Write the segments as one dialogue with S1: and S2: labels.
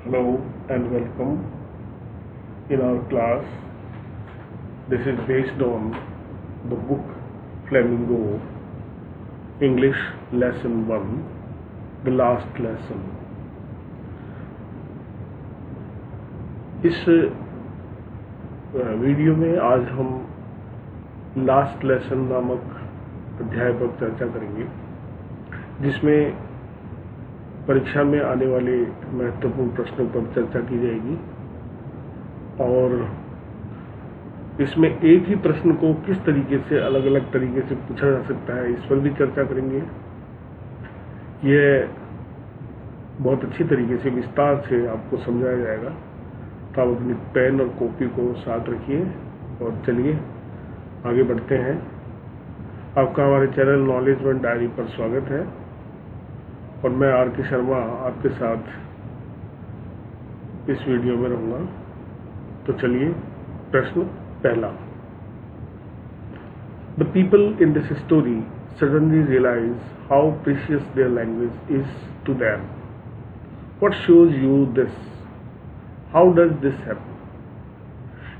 S1: Hello and welcome. In our class, this is based on the book Flamingo, English Lesson 1, The Last Lesson. इस video में आज हम last lesson नामक अध्याय पर चर्चा करेंगे, जिसमें परीक्षा में आने वाले महत्वपूर्ण प्रश्नों पर चर्चा की जाएगी और इसमें एक ही प्रश्न को किस तरीके से अलग अलग तरीके से पूछा जा सकता है, इस पर भी चर्चा करेंगे। यह बहुत अच्छी तरीके से विस्तार से आपको समझाया जाएगा, तो आप अपनी पेन और कॉपी को साथ रखिए और चलिए आगे बढ़ते हैं। आपका हमारे चैनल नॉलेज वन डायरी पर स्वागत है और मैं आर के शर्मा आपके साथ इस वीडियो में रहूँगा। तो चलिए, प्रश्न पहला। The people in this story suddenly realize how precious their language is to them. What shows you this? How does this happen?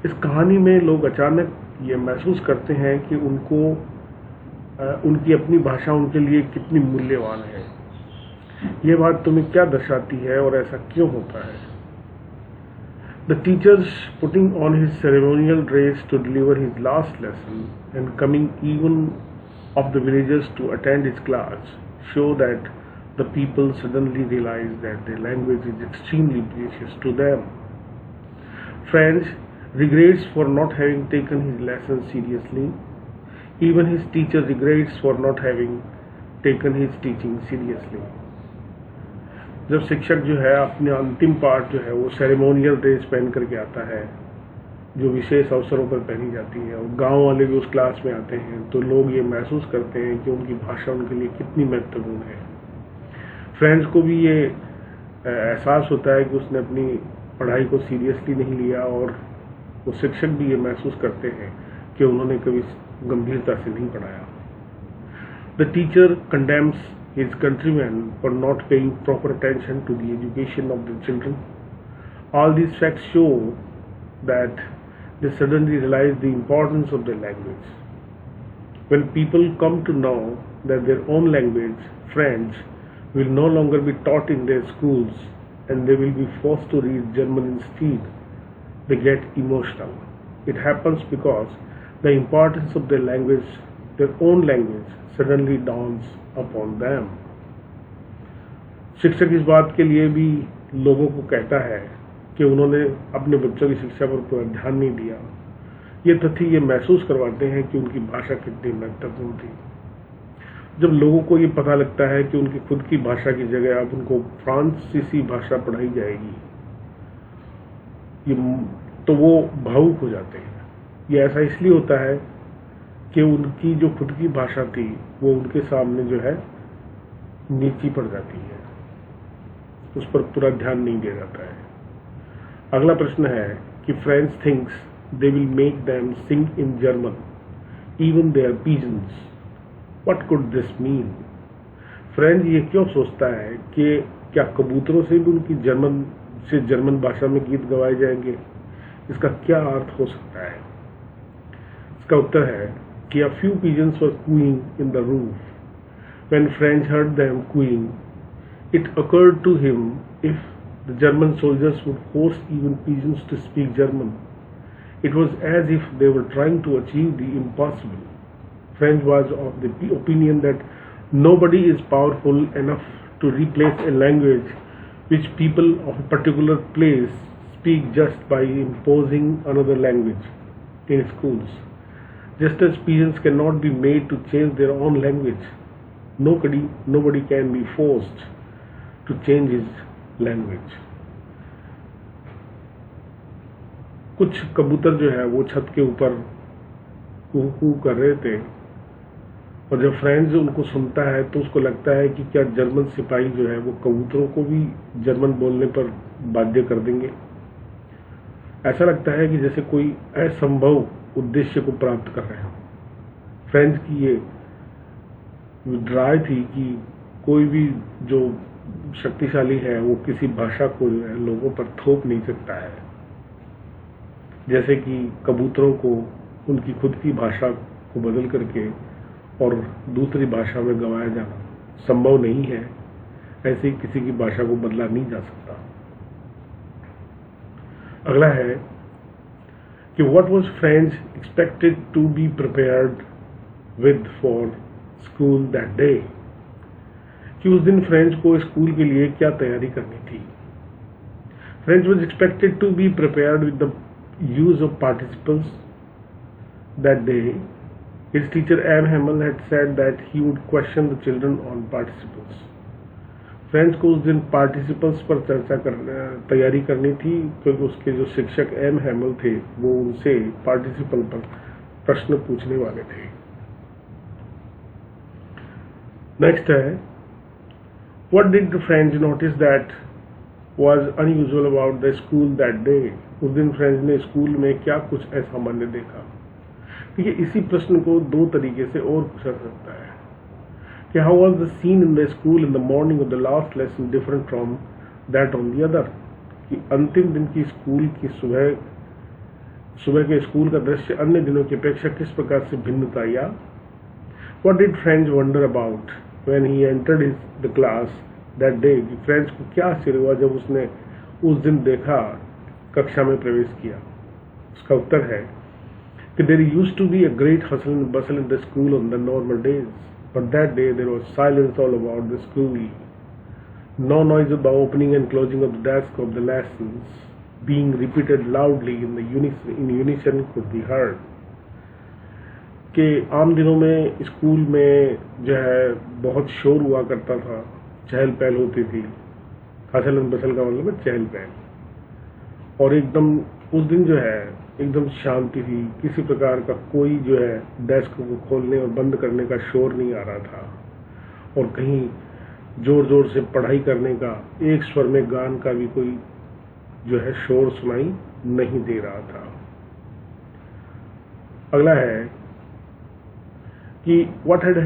S1: इस कहानी में लोग अचानक ये महसूस करते हैं कि उनकी अपनी भाषा उनके लिए कितनी मूल्यवान है। ये बात तुम्हें क्या दर्शाती है और ऐसा क्यों होता है? The teachers putting on his ceremonial dress to deliver his last lesson and coming even of the villagers to attend his class show that the people suddenly realize that their language is extremely precious to them. French regrets for not having taken his lesson seriously. Even his teacher regrets for not having taken his teaching seriously. जब शिक्षक जो है अपने अंतिम पाठ जो है वो सेरेमोनियल ड्रेस पहन करके आता है, जो विशेष अवसरों पर पहनी जाती है, और गांव वाले भी उस क्लास में आते हैं, तो लोग ये महसूस करते हैं कि उनकी भाषा उनके लिए कितनी महत्वपूर्ण है। फ्रेंड्स को भी ये एहसास होता है कि उसने अपनी पढ़ाई को सीरियसली नहीं लिया और वो शिक्षक भी ये महसूस करते हैं कि उन्होंने कभी गंभीरता से नहीं पढ़ाया। The teacher condemns his countrymen for not paying proper attention to the education of the children. All these facts show that they suddenly realize the importance of their language. When people come to know that their own language, French, will no longer be taught in their schools and they will be forced to read German instead, they get emotional. It happens because the importance of their language, their own language, suddenly dawns upon them. शिक्षक इस बात के लिए भी लोगों को कहता है कि उन्होंने अपने बच्चों की शिक्षा पर पूरा ध्यान नहीं दिया। ये तथ्य ये महसूस करवाते हैं कि उनकी भाषा कितनी महत्वपूर्ण थी। जब लोगों को ये पता लगता है कि उनकी खुद की भाषा की जगह अब उनको फ्रांसीसी भाषा पढ़ाई जाएगी, तो वो भावुक हो जाते हैं। ये ऐसा इसलिए होता है कि उनकी जो खुद की भाषा थी वो उनके सामने जो है नीची पड़ जाती है, उस पर पूरा ध्यान नहीं दिया जाता है। अगला प्रश्न है कि French thinks they will make them sing in German even their pigeons. What could this mean? French ये क्यों सोचता है कि क्या कबूतरों से भी उनकी जर्मन भाषा में गीत गवाए जाएंगे? इसका क्या अर्थ हो सकता है? इसका उत्तर है कि a few pigeons were cooing in the roof. When French heard them cooing, it occurred to him if the German soldiers would force even pigeons to speak German. It was as if they were trying to achieve the impossible. French was of the opinion that nobody is powerful enough to replace a language which people of a particular place speak just by imposing another language in schools. Just as pigeons cannot be made to change their own language, nobody can be forced to change his language. कुछ कबूतर जो है वो छत के ऊपर कू कर रहे थे और जब फ्रेंच उनको सुनता है तो उसको लगता है कि क्या जर्मन सिपाही जो है वो कबूतरों को भी जर्मन बोलने पर बाध्य कर देंगे। ऐसा लगता है कि जैसे कोई असंभव उद्देश्य को प्राप्त कर रहे हो। फ्रेंच की ये राय थी कि कोई भी जो शक्तिशाली है वो किसी भाषा को जो है लोगों पर थोप नहीं सकता है। जैसे कि कबूतरों को उनकी खुद की भाषा को बदल करके और दूसरी भाषा में गवाया जाना संभव नहीं है, ऐसे ही किसी की भाषा को बदला नहीं जा सकता। अगला है कि what was French expected to be prepared with for school that day, कि उस दिन फ्रेंच को स्कूल के लिए क्या तैयारी करनी थी। French was expected to be prepared with the use of participles that day. His teacher M. Hamel had said that he would question the children on participles. French को उस दिन पार्टिसिपल्स पर तैयारी करनी थी, क्योंकि उसके जो शिक्षक एम हैमल थे वो उनसे पार्टिसिपल पर प्रश्न पूछने वाले थे। नेक्स्ट है, what did the French notice that was unusual about the school that day? उस दिन फ्रेंच ने स्कूल में क्या कुछ असामान्य देखा। देखिए, इसी प्रश्न को दो तरीके से और पूछा सकता है कि how was the seen in the school in the morning of the last lesson different from that on the other, कि अंतिम दिन की स्कूल की सुबह के स्कूल का दृश्य अन्य दिनों की अपेक्षा किस प्रकार से भिन्न था, या what did French wonder about when he entered the class that day, कि फ्रेंच को क्या आश्चर्य हुआ जब उसने उस दिन देखा, कक्षा में प्रवेश किया। उसका उत्तर है कि there used to be a great hustle and bustle in the school on the normal days, but that day there was silence all about the school, no noise of the opening and closing of the desk of the lessons being repeated loudly in unison could be heard, कि आम दिनों में school में जो है बहुत शोर हुआ करता था, चहल पहल होती थी। हसल एंड बसल का मतलब है चहल पहल, और एकदम उस दिन जो है एकदम शांति थी, किसी प्रकार का कोई जो है डेस्क को खोलने और बंद करने का शोर नहीं आ रहा था, और कहीं जोर जोर से पढ़ाई करने का, एक स्वर में गान का भी कोई जो है शोर सुनाई नहीं दे रहा था। अगला है कि what had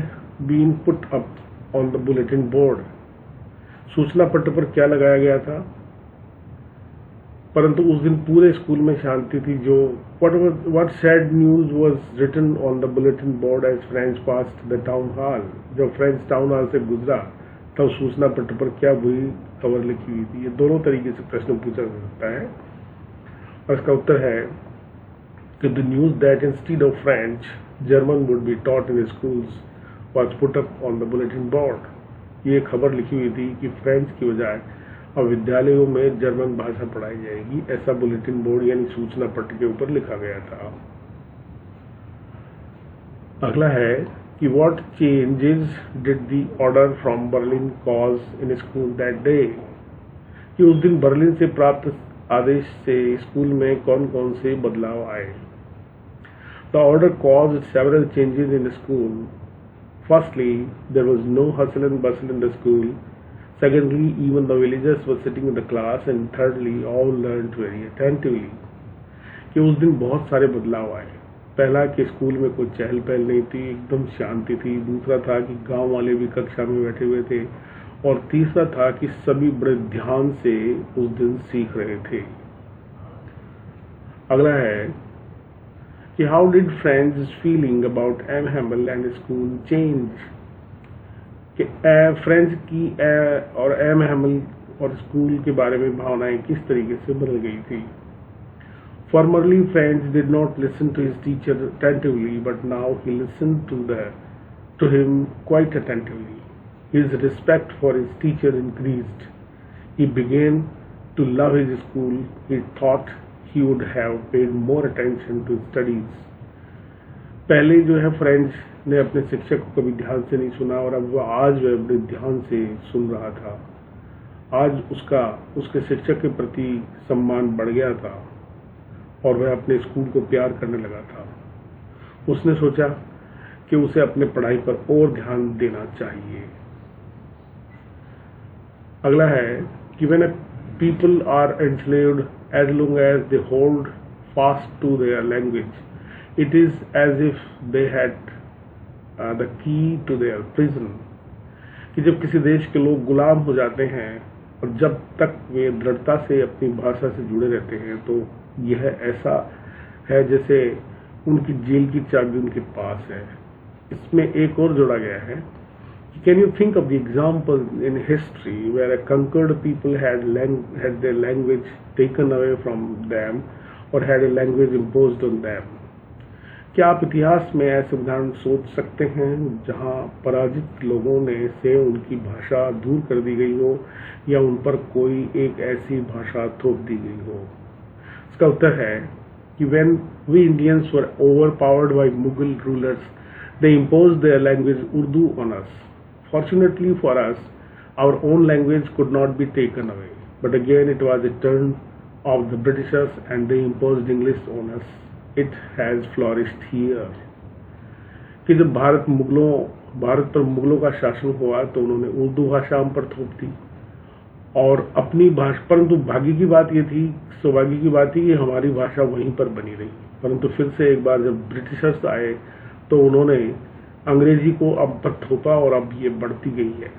S1: been put up on the bulletin board, सूचना पट्ट पर क्या लगाया गया था, परंतु उस दिन पूरे स्कूल में शांति थी। जो what sad news was written on the bulletin board as French passed the town hall, जब फ्रेंच टाउन हॉल से गुजरा तब सूचना पट्ट पर क्या बुरी खबर लिखी हुई थी। ये दोनों तरीके से प्रश्न पूछा जा सकता है, और इसका उत्तर है कि the news that instead of French, German would be taught in schools was put up on the bulletin board। ये खबर लिखी हुई थी कि फ्रेंच की बजाय अब विद्यालयों में जर्मन भाषा पढ़ाई जाएगी, ऐसा बुलेटिन बोर्ड यानी सूचना पट्ट के ऊपर लिखा गया था। अगला है कि what changes did the order from Berlin cause in school that day, कि उस दिन बर्लिन से प्राप्त आदेश से स्कूल में कौन कौन से बदलाव आए। The order cause several changes in school. Firstly, there was no hustle and bustle in the school. Secondly, even the villagers were sitting in the class. And thirdly, all learned very attentively। कि उस दिन बहुत सारे बदलाव आए। पहला कि school में कोई चहल पहल नहीं थी, एकदम शांति थी। दूसरा था कि गांव वाले भी कक्षा में बैठे हुए थे, और तीसरा था कि सभी बड़े ध्यान से उस दिन सीख रहे थे। अगला है कि how did friends feeling about M Hamel and school change, कि फ्रेंच की और एम हैमल और स्कूल के बारे में भावनाएं किस तरीके से बदल गई थी। Formerly French did not listen to his teacher attentively, but now he listen to him quite attentively. His respect for his teacher increased. He began to love his school. He thought he would have paid more attention to studies। पहले जो है French ने अपने शिक्षक को कभी ध्यान से नहीं सुना, और अब वह आज जो है बड़े ध्यान से सुन रहा था। आज उसके शिक्षक के प्रति सम्मान बढ़ गया था, और वह अपने स्कूल को प्यार करने लगा था। उसने सोचा कि उसे अपने पढ़ाई पर और ध्यान देना चाहिए। अगला है कि when people are enslaved as long as they hold fast to their language, it is as if they had the key to their prison। कि जब किसी देश के लोग गुलाम हो जाते हैं और जब तक वे दृढ़ता से अपनी भाषा से जुड़े रहते हैं तो यह ऐसा है जैसे उनकी जेल की चाबी उनके पास है। इसमें एक और जोड़ा गया है, can you think of the example in history where a conquered people had their language taken away from them और had a language imposed on them? क्या आप इतिहास में ऐसे उदाहरण सोच सकते हैं जहां पराजित लोगों ने से उनकी भाषा दूर कर दी गई हो या उन पर कोई एक ऐसी भाषा थोप दी गई हो? इसका उत्तर है कि when we Indians were overpowered by Mughal rulers, they imposed their language Urdu on us. Fortunately for us, our own language could not be taken away. But again, it was the turn of the Britishers and they imposed English on us. It has flourished here. कि जब भारत पर मुगलों का शासन हुआ तो उन्होंने उर्दू भाषा हम पर थोप दी और अपनी भाषा, परंतु भाग्य की बात ये थी, सौभाग्य की बात थी कि हमारी भाषा वहीं पर बनी रही। परंतु फिर से एक बार जब ब्रिटिशर्स आए तो उन्होंने अंग्रेजी को अब पर थोपा और अब ये बढ़ती गई है।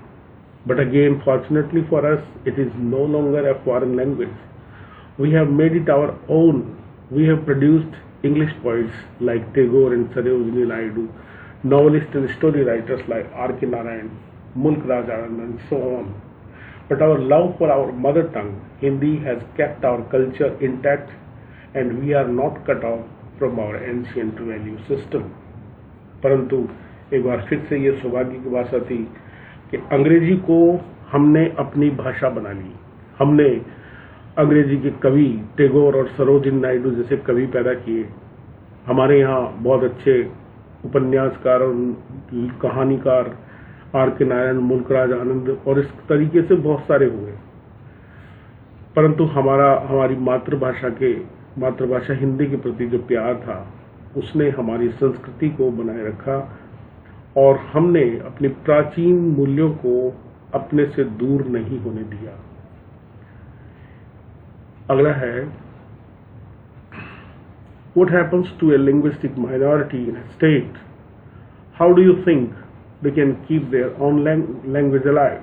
S1: But again fortunately for us it is no longer a foreign language. We have made it our own. We have produced English poets like Tagore and Sarojini Naidu, novelists and story writers like R.K. Narayan, Mulk Raj Anand, and so on. But our love for our mother tongue, Hindi, has kept our culture intact, and we are not cut off from our ancient value system. परंतु एक बार फिर से ये सौभाग्य की भाषा थी कि अंग्रेजी को हमने अपनी भाषा बना ली। हमने अंग्रेजी के कवि टैगोर और सरोजिनी नायडू जैसे कवि पैदा किए। हमारे यहाँ बहुत अच्छे उपन्यासकार और कहानीकार R.K. नारायण, मुल्क राज आनंद और इस तरीके से बहुत सारे हुए। परंतु हमारी मातृभाषा हिंदी के प्रति जो प्यार था उसने हमारी संस्कृति को बनाए रखा और हमने अपने प्राचीन मूल्यों को अपने से दूर नहीं होने दिया। अगला है, what happens to a linguistic minority in a state? How do you think they can keep their own language alive?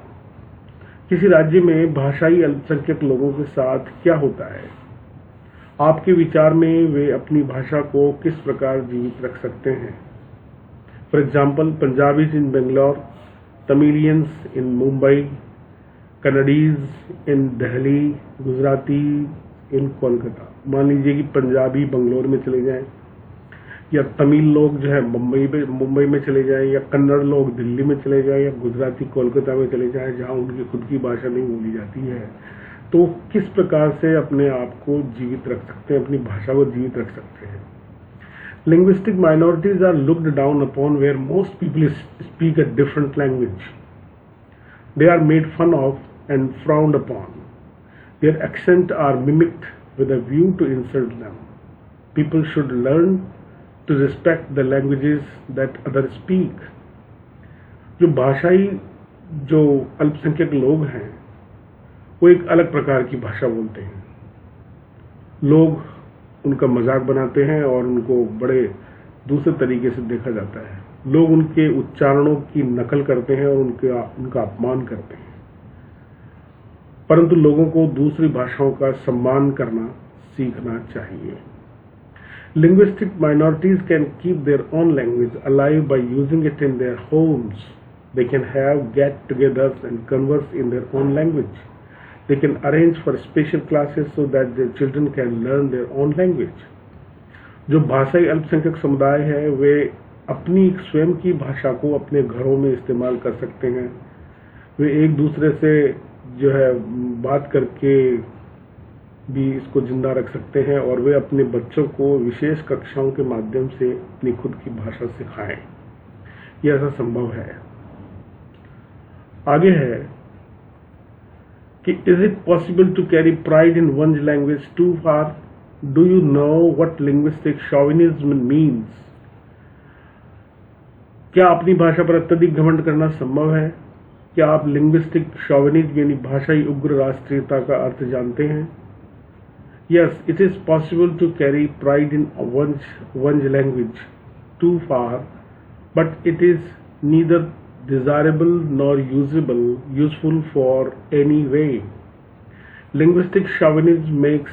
S1: किसी राज्य में भाषाई अल्पसंख्यक लोगों के साथ क्या होता है? आपके विचार में वे अपनी भाषा को किस प्रकार जीवित रख सकते हैं? For example, Punjabis in Bangalore, Tamilians in Mumbai, Kannadis in Delhi, Gujarati in Kolkata. मान लीजिए कि पंजाबी बंगलोर में चले जाएं या तमिल लोग जो है मुंबई में चले जाएं या कन्नड़ लोग दिल्ली में चले जाएं या गुजराती कोलकाता में चले जाएं जहां उनकी खुद की भाषा नहीं बोली जाती है, तो किस प्रकार से अपने आप को जीवित रख सकते हैं, अपनी भाषा को जीवित रख सकते हैं? Linguistic minorities are looked down upon where most people speak a different language. They are made fun of and frowned upon. Their accents are mimicked with a view to insult them. People should learn to respect the languages that others speak. जो अल्पसंख्यक लोग हैं वो एक अलग प्रकार की भाषा बोलते हैं। लोग उनका मजाक बनाते हैं और उनको बड़े दूसरे तरीके से देखा जाता है। लोग उनके उच्चारणों की नकल करते हैं और उनका अपमान करते हैं। परंतु लोगों को दूसरी भाषाओं का सम्मान करना सीखना चाहिए। Linguistic minorities can keep their own language alive by using it in their homes. They can have get-togethers and converse in their own language. They can arrange for special classes so that their children can learn their own language. जो भाषाई अल्पसंख्यक समुदाय है वे अपनी स्वयं की भाषा को अपने घरों में इस्तेमाल कर सकते हैं। वे एक दूसरे से जो है बात करके भी इसको जिंदा रख सकते हैं और वे अपने बच्चों को विशेष कक्षाओं के माध्यम से अपनी खुद की भाषा सिखाएं। यह ऐसा संभव है। आगे है कि is it possible to carry pride in one's language too far? Do you know what linguistic chauvinism means? क्या अपनी भाषा पर अत्यधिक घमंड करना संभव है? क्या आप लिंग्विस्टिक शॉविनिज्म यानी भाषाई उग्र राष्ट्रीयता का अर्थ जानते हैं? Yes, it is possible to carry pride in one's language too far, but it is neither desirable nor useful for any way. Linguistic chauvinism makes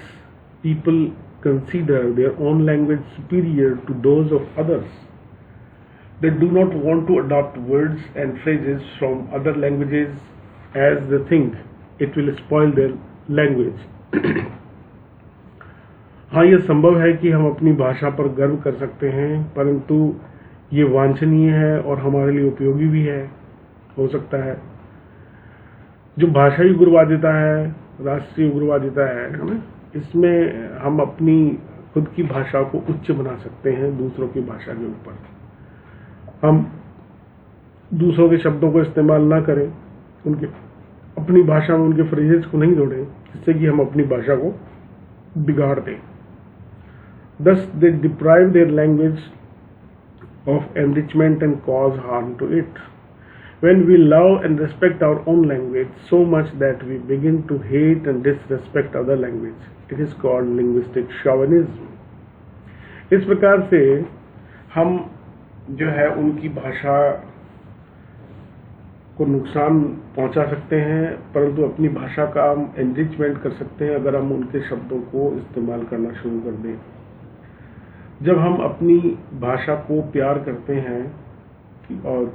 S1: people consider their own language superior to those of others. They do not want to adopt words and phrases from other languages as they think it will spoil their language. हाँ, यह संभव है कि हम अपनी भाषा पर गर्व कर सकते हैं, परंतु ये वांछनीय है और हमारे लिए उपयोगी भी है, हो सकता है। जो भाषाई उग्रवादिता है, राष्ट्रीय उग्रवादिता है ना, इसमें हम अपनी खुद की भाषा को उच्च बना सकते हैं दूसरों की भाषा के ऊपर। हम दूसरों के शब्दों को इस्तेमाल ना करें, उनके अपनी भाषा में उनके फ्रेजेस को नहीं जोड़ें, जिससे कि हम अपनी भाषा को बिगाड़ दें। Thus they deprive their language of enrichment and cause harm to it. When we love and respect our own language so much that we begin to hate and disrespect other language, it is called linguistic chauvinism. इस प्रकार से हम जो है उनकी भाषा को नुकसान पहुंचा सकते हैं, परंतु अपनी भाषा का हम एनरिचमेंट कर सकते हैं अगर हम उनके शब्दों को इस्तेमाल करना शुरू कर दें। जब हम अपनी भाषा को प्यार करते हैं और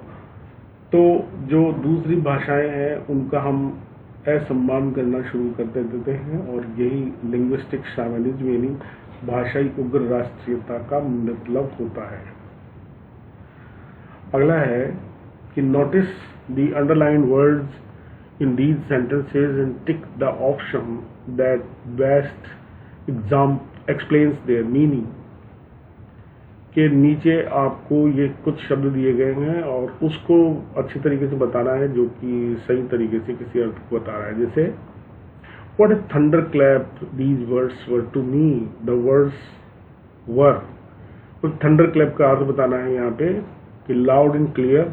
S1: तो जो दूसरी भाषाएं हैं उनका हम असम्मान करना शुरू कर देते हैं, और यही लिंग्विस्टिक चौविनिज्म यानी भाषाई उग्र राष्ट्रीयता का मतलब होता है। अगला है कि notice the underlined words in these sentences and tick the option that best explains there meaning. के नीचे आपको ये कुछ शब्द दिए गए हैं और उसको अच्छी तरीके से बताना है जो कि सही तरीके से किसी अर्थ को बता रहा है। जैसे what is thunder clap these words were to me, the words were. तो थंडर क्लैप का अर्थ बताना है यहाँ पे कि loud and clear,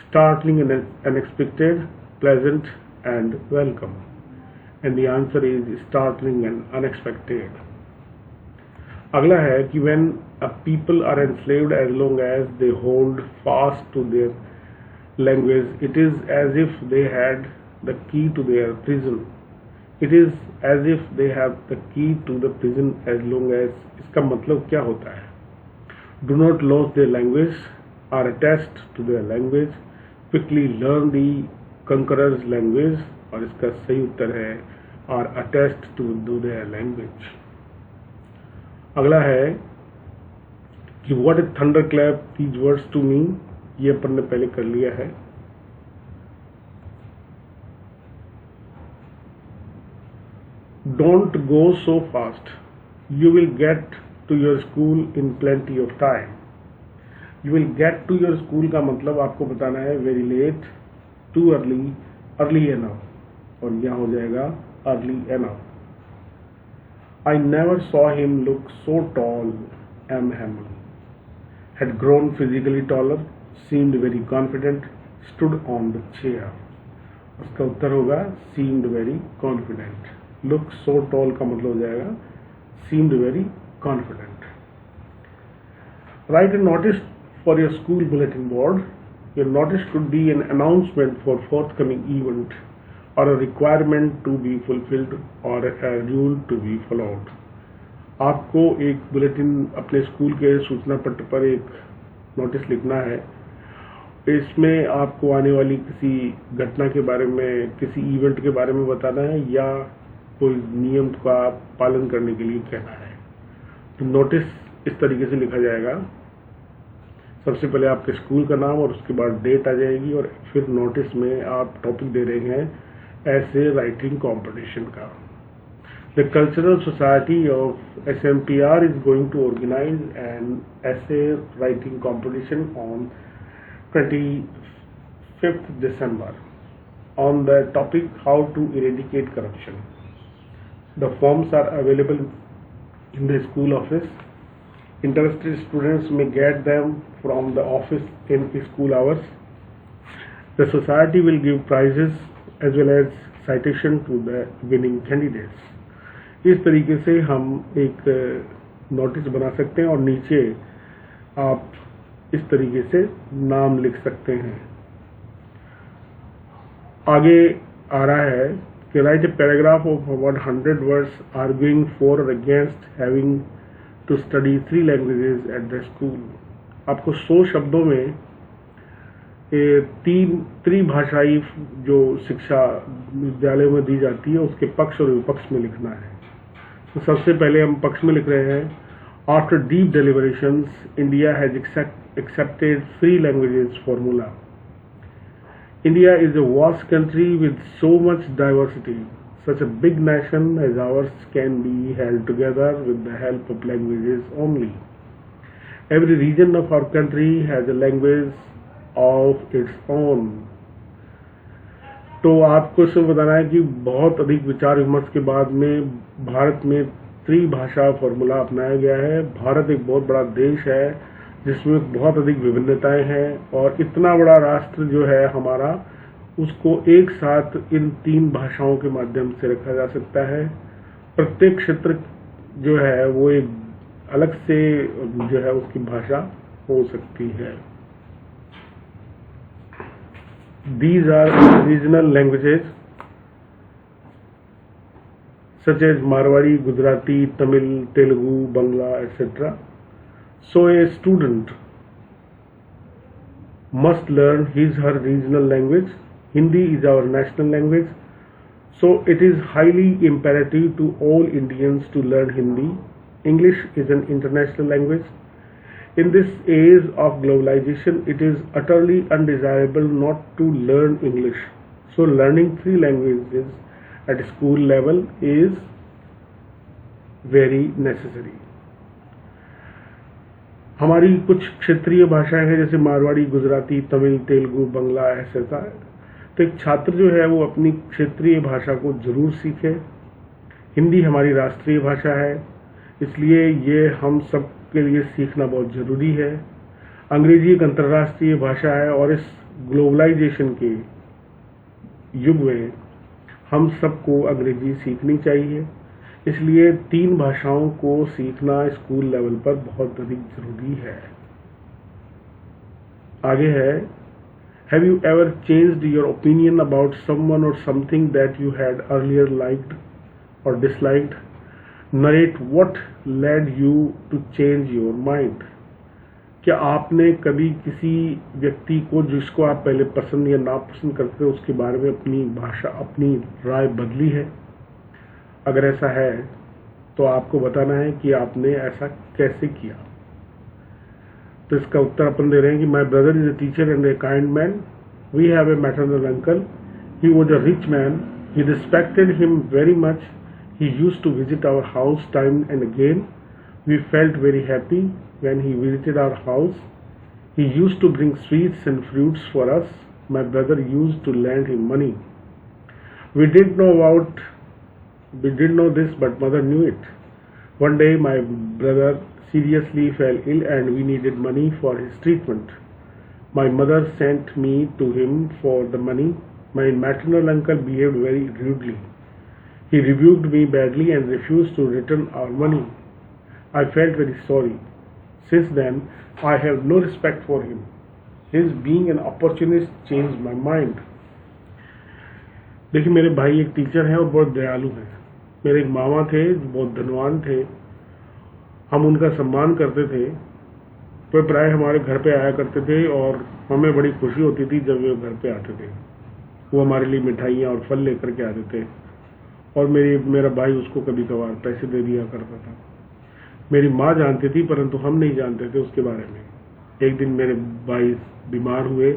S1: startling and unexpected, pleasant and welcome. And the answer is startling and unexpected. अगला है कि when a people are enslaved as long as they hold fast to their language, it is as if they had the key to their prison. It is as if they have the key to the prison as long as, इसका मतलब क्या होता है? Do not lose their language, are attached to their language, quickly learn the conqueror's language, और इसका सही उत्तर है are attached to their language. अगला है कि what is thunder clap these words to me, ये अपन ने पहले कर लिया है। Don't go so fast, you will get to your school in plenty of time. You will get to your school का मतलब आपको बताना है very late, too early, early enough, और यहां हो जाएगा early enough. I never saw him look so tall. M. Hammond had grown physically taller, seemed very confident, stood on the chair. उसका उत्तर होगा seemed very confident. Look so tall का मतलब हो जाएगा seemed very confident. Write a notice for your school bulletin board. Your notice could be an announcement for forthcoming event, or a requirement to be fulfilled, or a rule to be followed. आपको एक bulletin अपने school के सूचना पत्र पर एक notice लिखना है। इसमें आपको आने वाली किसी घटना के बारे में, किसी इवेंट के बारे में बताना है या कोई नियम का पालन करने के लिए कहना है। तो नोटिस इस तरीके से लिखा जाएगा, सबसे पहले आपके स्कूल का नाम और उसके बाद डेट आ जाएगी, और फिर नोटिस में आप टॉपिक दे रहे हैं ऐसे राइटिंग कंपटीशन का। The cultural society of SMPR is going to organise an essay writing competition on 25th December on the topic how to eradicate corruption. The forms are available in the school office. Interested students may get them from the office in school hours. The society will give prizes as well as citation to the winning candidates. इस तरीके से हम एक notice बना सकते हैं और नीचे आप इस तरीके से नाम लिख सकते हैं। आगे आ रहा है कि write a paragraph of about 100 words arguing for और against having to study 3 languages at the school. आपको 100 शब्दों में तीन त्रिभाषाई जो शिक्षा विद्यालयों में दी जाती है उसके पक्ष और विपक्ष में लिखना है। तो सबसे पहले हम पक्ष में लिख रहे हैं, after deep deliberations India has accepted 3 languages formula. India is a vast country with so much diversity. Such a big nation as ours can be held together with the help of languages only. Every region of our country has a language of its own. तो आपको इसमें बताना है कि बहुत अधिक विचार विमर्श के बाद में भारत में त्रिभाषा फॉर्मूला अपनाया गया है। भारत एक बहुत बड़ा देश है जिसमें बहुत अधिक विभिन्नताएं हैं और इतना बड़ा राष्ट्र जो है हमारा, उसको एक साथ इन 3 भाषाओं के माध्यम से रखा जा सकता है। प्रत्येक क्षेत्र जो है वो एक अलग से जो है उसकी भाषा हो सकती है। These are regional languages such as Marwari, Gujarati, Tamil, Telugu, Bangla, etc. So a student must learn her regional language. Hindi is our national language. So it is highly imperative to all Indians to learn Hindi. English is an international language. In this age of globalization, it is utterly undesirable not to learn English. So learning 3 languages at school level is very necessary. हमारी कुछ क्षेत्रीय भाषाएं हैं जैसे मारवाड़ी, गुजराती, तमिल, तेलुगु, बंगला, ऐसा। तो एक छात्र जो है वो अपनी क्षेत्रीय भाषा को जरूर सीखे। हिंदी हमारी राष्ट्रीय भाषा है, इसलिए ये हम सब के लिए सीखना बहुत जरूरी है। अंग्रेजी एक अंतर्राष्ट्रीय भाषा है और इस ग्लोबलाइजेशन के युग में हम सबको अंग्रेजी सीखनी चाहिए। इसलिए 3 भाषाओं को सीखना स्कूल लेवल पर बहुत अधिक जरूरी है। आगे है, have you ever changed your opinion about someone और something that you had earlier liked और disliked? Narrate what led you to change your mind. क्या आपने कभी किसी व्यक्ति को जिसको आप पहले पसंद या नापसंद करते थे उसके बारे में अपनी राय बदली है? अगर ऐसा है तो आपको बताना है कि आपने ऐसा कैसे किया। तो इसका उत्तर अपन दे रहे हैं कि my brother is a teacher and a kind man. We have a maternal uncle, he was a rich man, he respected him very much, he used to visit our house time and again, we felt very happy when he visited our house, he used to bring sweets and fruits for us, my brother used to lend him money. We didn't know this, but mother knew it. One day my brother seriously fell ill and we needed money for his treatment. My mother sent me to him for the money. My maternal uncle behaved very rudely. He rebuked me badly and refused to return our money. I felt very sorry. Since then, I have no respect for him. His being an opportunist changed my mind. देखिए, मेरे भाई एक teacher हैं और बहुत दयालु हैं। मेरे एक मामा थे जो बहुत धनवान थे, हम उनका सम्मान करते थे। तो प्राय हमारे घर पे आया करते थे और हमें बड़ी खुशी होती थी जब वे घर पे आते थे। वो हमारे लिए मिठाइयाँ और फल लेकर के आते थे और मेरा भाई उसको कभी कभार पैसे दे दिया करता था। मेरी माँ जानती थी परंतु हम नहीं जानते थे उसके बारे में। एक दिन मेरे भाई बीमार हुए,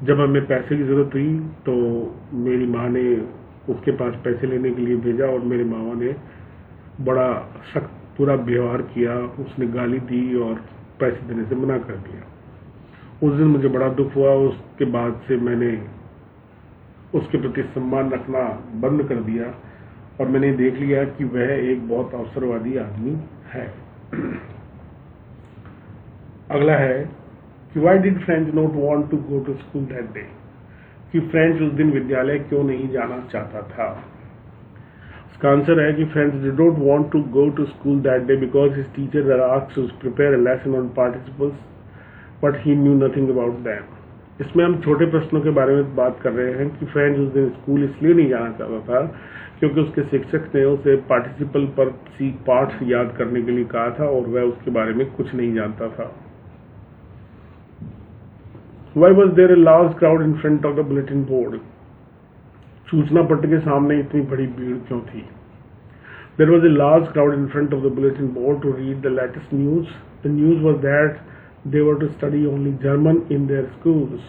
S1: जब हमें पैसे की जरूरत हुई तो मेरी माँ ने उसके पास पैसे लेने के लिए भेजा और मेरे मामा ने बड़ा सख्त पूरा व्यवहार किया। उसने गाली दी और पैसे देने से मना कर दिया। उस दिन मुझे बड़ा दुख हुआ। उसके बाद से मैंने उसके प्रति सम्मान रखना बंद कर दिया और मैंने देख लिया कि वह एक बहुत अवसरवादी आदमी है। अगला है कि why did French not want to go to school that day? कि फ्रेंच उस दिन विद्यालय क्यों नहीं जाना चाहता था? इसका आंसर है कि French did not want to go to school that day because his teachers were asked to prepare a lesson on participles, but he knew nothing about them. इसमें हम छोटे प्रश्नों के बारे में बात कर रहे हैं कि फ्रेंच उस दिन स्कूल इसलिए नहीं जाना चाहता था क्योंकि उसके शिक्षक ने उसे पार्टिसिपल पर पाठ याद करने के लिए कहा था और वह उसके बारे में कुछ नहीं जानता था। Why was there a large crowd in front of the bulletin board? सूचना पट्ट के सामने इतनी बड़ी भीड़ क्यों थी? There was a large crowd in front of the bulletin board to read the latest news. The news was that they were to study only German in their schools.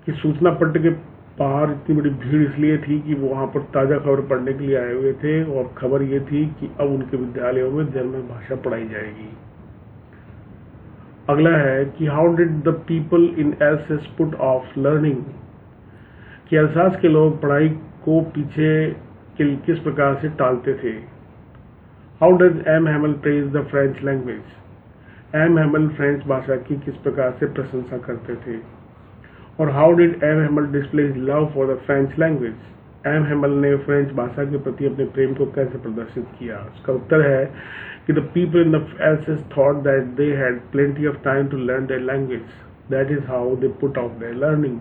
S1: कि सूचना पट्ट के बाहर इतनी बड़ी भीड़ इसलिए थी कि वो वहाँ पर ताज़ा खबर पढ़ने के लिए आए हुए थे और खबर ये थी कि अब उनके विद्यालयों में जर्मन भाषा पढ़ाई जाएगी। अगला है कि how did the people in else's put off learning, कि अल्सास के लोग पढ़ाई को पीछे किस प्रकार से टालते थे। How does M Hamel praise the French language, M Hamel French भाषा की किस प्रकार से प्रशंसा करते थे। और how did M Hamel display his love for the French language, M Hamel ने फ्रेंच भाषा के प्रति अपने प्रेम को कैसे प्रदर्शित किया। उसका उत्तर है कि the people in the Alsace thought that they had plenty of time to learn their language, that is how they put off their learning,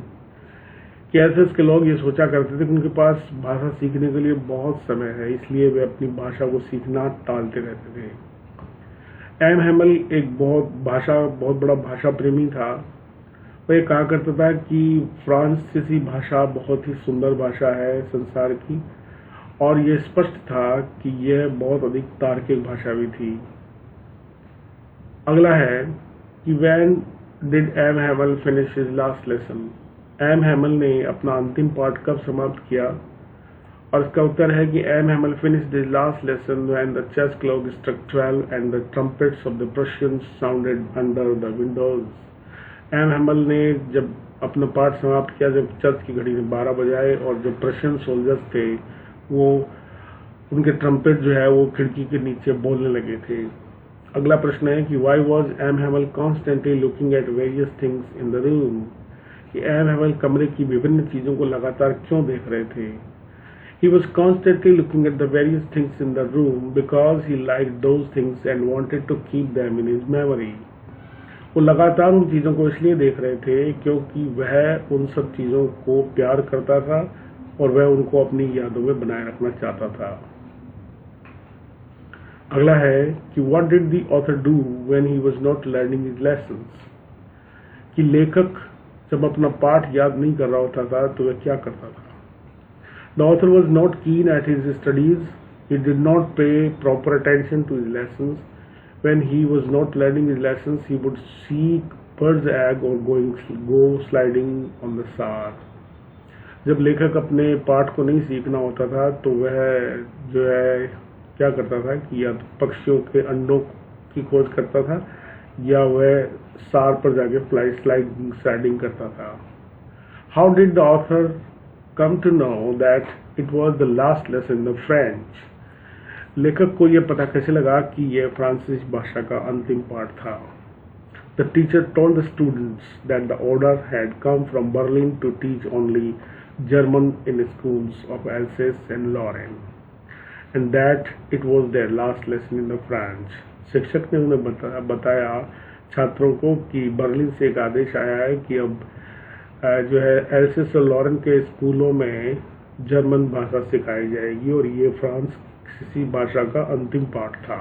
S1: कि एल्सेस के लोग ये सोचा करते थे कि उनके पास भाषा सीखने के लिए बहुत समय है, इसलिए वे अपनी भाषा को सीखना टालते रहते थे। एम हैमल एक बहुत बड़ा भाषा प्रेमी था। वह ये कहा करता था कि फ्रांसीसी भाषा बहुत ही सुंदर भाषा है संसार की, और यह स्पष्ट था कि यह बहुत अधिक तार्किक भाषा भी थी। अगला है कि when did M Hamel finish his last lesson, M Hamel ने अपना अंतिम पाठ कब समाप्त किया। और इसका उत्तर है कि M Hamel finished his last lesson when the church clock struck 12 and the trumpets of the Prussians sounded under the windows. M Hamel ने जब अपना पाठ समाप्त किया जब चर्च की घड़ी ने 12 बजाए और जो प्रशियन सोल्जर्स थे वो उनके ट्रम्पेट जो है वो खिड़की के नीचे बोलने लगे थे। अगला प्रश्न है कि why was M Hamel constantly looking at various things in the room, कि एम हैमल कमरे की विभिन्न चीजों को लगातार क्यों देख रहे थे। He was constantly looking at the various things in the room because he liked those things and wanted to keep them in his memory. वो लगातार उन चीजों को इसलिए देख रहे थे क्योंकि वह उन सब चीजों को प्यार करता था और वह उनको अपनी यादों में बनाए रखना चाहता था। अगला है कि what did the author do when he was not learning his lessons, कि लेखक जब अपना पाठ याद नहीं कर रहा होता था तो वह क्या करता था। The author was not keen at his studies. He did not pay proper attention to his lessons. When he was not learning his lessons, he would seek bird's egg or go sliding on the sand. जब लेखक अपने पाठ को नहीं सीखना होता था तो वह जो है क्या करता था कि या तो पक्षियों के अंडों की खोज करता था या वह सार पर जाके स्लाइडिंग करता था। How did the author come to know that it was the last lesson in the French? लेखक को यह पता कैसे लगा कि यह फ्रांसीसी भाषा का अंतिम पाठ था। The teacher told the students that the order had come from Berlin to teach only German in the schools of Alsace and Lorraine, and that it was their last lesson in the French. शिक्षक ने उन्हें बताया छात्रों को कि Berlin से एक आदेश आया है कि अब जो है एल्सेस और लॉरेन के स्कूलों में जर्मन भाषा सिखाई जाएगी और ये फ्रांसीसी भाषा का अंतिम पाठ था।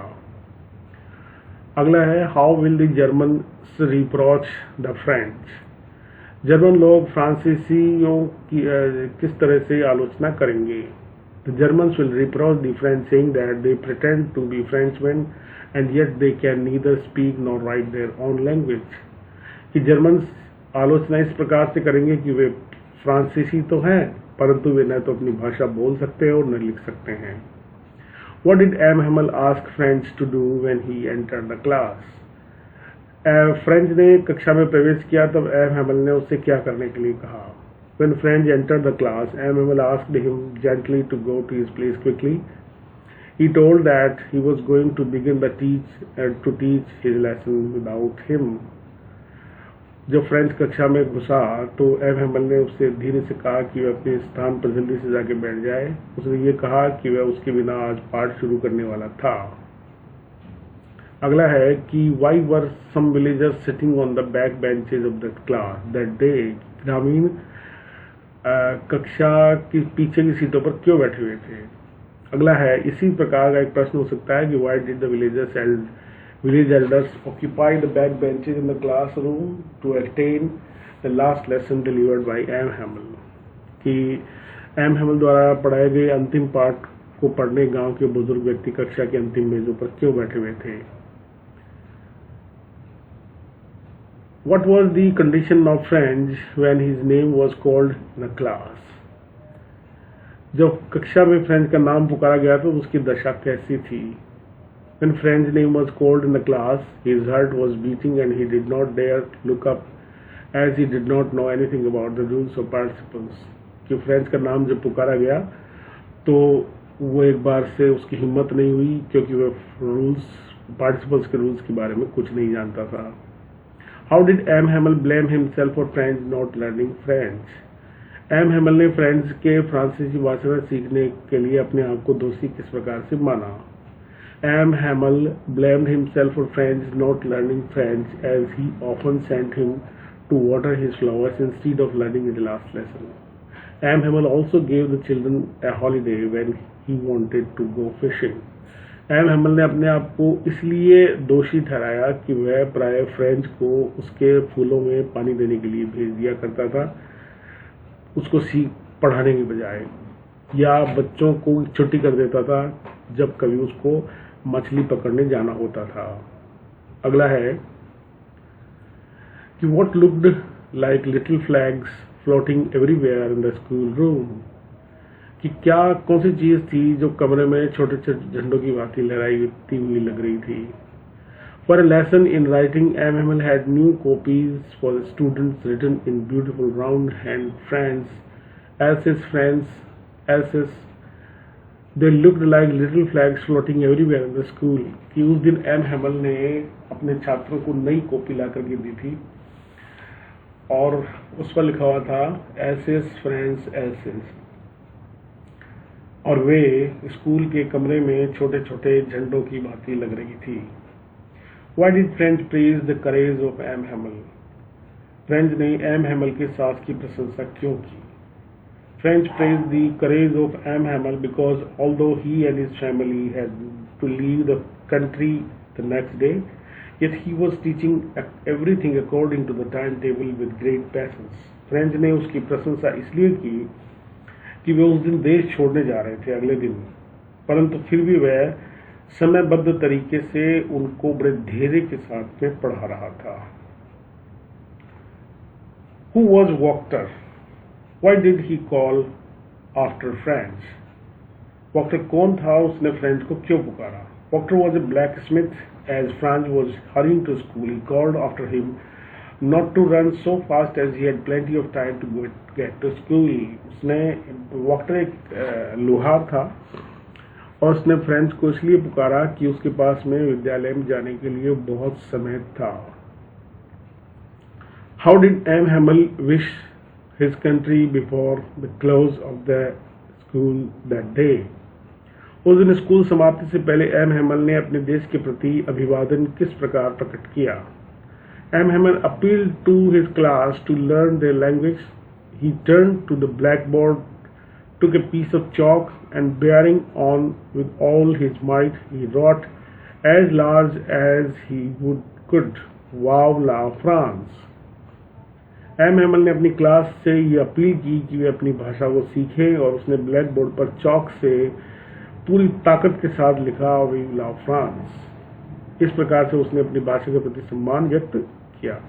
S1: अगला है how will the German reproach the French, German लोग फ्रांसीसियों की किस तरह से आलोचना करेंगे। The Germans will reproach the French saying that they pretend to be Frenchmen and yet they can neither speak nor write their own language, कि German आलोचना इस प्रकार से करेंगे कि वे फ्रांसीसी तो हैं परंतु वे न तो अपनी भाषा बोल सकते हैं और न लिख सकते हैं। What did M. Hamel ask French to do when he entered the class? French ने कक्षा में प्रवेश किया तब एम हैमल ने उससे क्या करने के लिए कहा। When French entered the class, M. Hamel asked him gently to go to his place quickly. He told that he was going to begin to teach his lesson without him. जब French कक्षा में घुसा तो M Hamel ने उससे धीरे से कहा कि वह अपने स्थान पर जल्दी से जाके बैठ जाए। उसने ये कहा कि वह उसके बिना आज पाठ शुरू करने वाला था। अगला है कि why were some villagers sitting on the back benches of the class that day. ग्रामीण कक्षा की पीछे की सीटों पर क्यों बैठे हुए थे। अगला है इसी प्रकार का एक प्रश्न हो सकता है कि why did the village elders occupy the back benches in the classroom to attend the last lesson delivered by M Hamel, कि एम हैमल द्वारा पढ़ाए गए अंतिम पाठ को पढ़ने गांव के बुजुर्ग व्यक्ति कक्षा की अंतिम मेजों पर क्यों बैठे हुए थे। What was the condition of French when his name was called in the class? जब कक्षा में फ्रेंच का नाम पुकारा गया तो उसकी दशा कैसी थी। When French's name was called in the class, his heart was beating and he did not dare look up as he did not know anything about the rules of participles. कि फ्रेंच का नाम जब पुकारा गया तो वो एक बार से उसकी हिम्मत नहीं हुई क्योंकि वह पार्टिसिपल्स के रूल्स के बारे में कुछ नहीं जानता था। How did M. Hamel blame himself for French not learning French? M. Hamel ने फ्रेंच के फ्रांसीसी भाषा सीखने के लिए अपने आप को दोषी किस प्रकार से माना। M. Hamel blamed himself for French not learning French as he often sent him to water his flowers instead of learning in the last lesson. M. Hamel also gave the children a holiday when he wanted to go fishing. M Hamel ने अपने आप को इसलिए दोषी ठहराया कि वह प्राय फ्रेंच को उसके फूलों में पानी देने के लिए भेज दिया करता था, उसको पढ़ाने के बजाय, या बच्चों को छुट्टी कर देता था जब कभी उसको मछली पकड़ने जाना होता था। अगला है कि what looked like little flags floating everywhere in the school room, कि क्या कौन सी चीज थी जो कमरे में छोटे छोटे झंडों की भांति लहराती हुई लग रही थी। For a lesson in writing M Hamel had new copies for the students written in beautiful round hand friends they looked like little flags floating everywhere in the school, कि उस दिन एम हैमल ने अपने छात्रों को नई copy ला करके दी थी और उस पर लिखा हुआ था एसेस फ्रेंड्स एसेस, और वे स्कूल के कमरे में छोटे छोटे झंडों की भांति लग रही थी। Why did French praise the courage of M. Hamel? French ने एम हैमल के साहस की प्रशंसा क्यों की। French praised the courage of M. Hamel because although he and his family had to leave the country the next day, yet he was teaching everything according to the timetable with great patience. French ने उसकी प्रशंसा इसलिए की कि वे उस दिन देश छोड़ने जा रहे थे अगले दिन, परंतु फिर भी वह समयबद्ध तरीके से उनको बड़े धैर्य के साथ में पढ़ा रहा था। Who was Wachter? Why did he call after French? Wachter कौन था, उसने फ्रेंच को क्यों पुकारा। Wachter was a blacksmith. As Franz was hurrying to school, he called after him not to run so fast as he had plenty of time to get to school. वॉक्टर एक लोहार था और उसने फ्रेंच को इसलिए पुकारा कि उसके पास में विद्यालय में जाने के लिए बहुत समय था। How did M. Hamel wish his country before the close of the school that day? उस दिन स्कूल समाप्ति से पहले एम हैमल ने अपने देश के प्रति अभिवादन किस प्रकार प्रकट किया। M Hamel appealed to his class to learn their language. He turned to the blackboard, took a piece of chalk, and bearing on with all his might, he wrote as large as he could, "Vive la France." M Hamel ने अपनी class से ये appeal की कि वे अपनी भाषा को सीखें और उसने ब्लैक बोर्ड पर चौक से पूरी ताकत के साथ लिखा "विव ला फ्रांस"। इस प्रकार से उसने अपनी भाषा के प्रति सम्मान व्यक्त किया।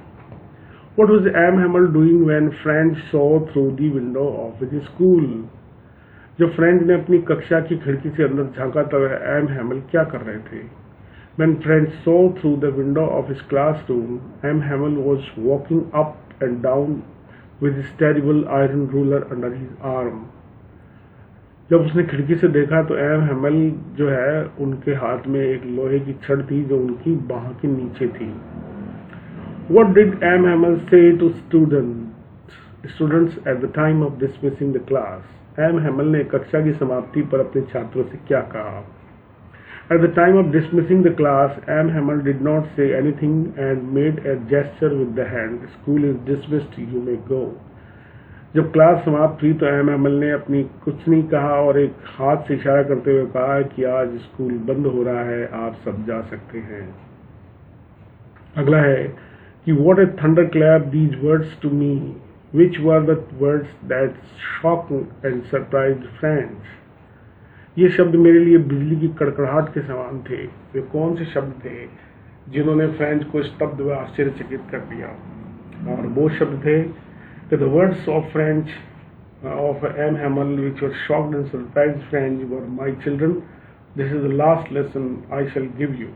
S1: What was M. Hamel doing when French saw through the window of his school? जब फ्रेंच ने अपनी कक्षा की खिड़की से अंदर झांका तब एम हैमल क्या कर रहे थे। When French saw through the window of his classroom, M. Hamel was walking up and down with his terrible iron ruler under his arm. जब उसने खिड़की से देखा तो एम हैमल जो है उनके हाथ में एक लोहे की छड़ थी जो उनकी बाह के नीचे थी। What did M. Hamel say to students at the time of dismissing the class? M. Hamel ने कक्षा की समाप्ति पर अपने छात्रों से क्या कहा। At the time of dismissing the class, M. Hamel did not say anything and made a gesture with the hand. School is dismissed, you may go. जब क्लास समाप्त हुई तो एम हैमल ने अपनी कुछ नहीं कहा और एक हाथ से इशारा करते हुए कहा कि आज स्कूल बंद हो रहा है, आप सब जा सकते हैं. अगला है कि what a thunderclap these words to me, which were the words that shocked and surprised friends. ये शब्द मेरे लिए बिजली की कड़कड़ाहट के समान थे. वे कौन से शब्द थे जिन्होंने फ्रेंच को स्तब्ध व आश्चर्यचकित कर दिया? और वो शब्द थे कि the words of French of M. Hamel which were shocked and surprised French were, my children, this is the last lesson I shall give you.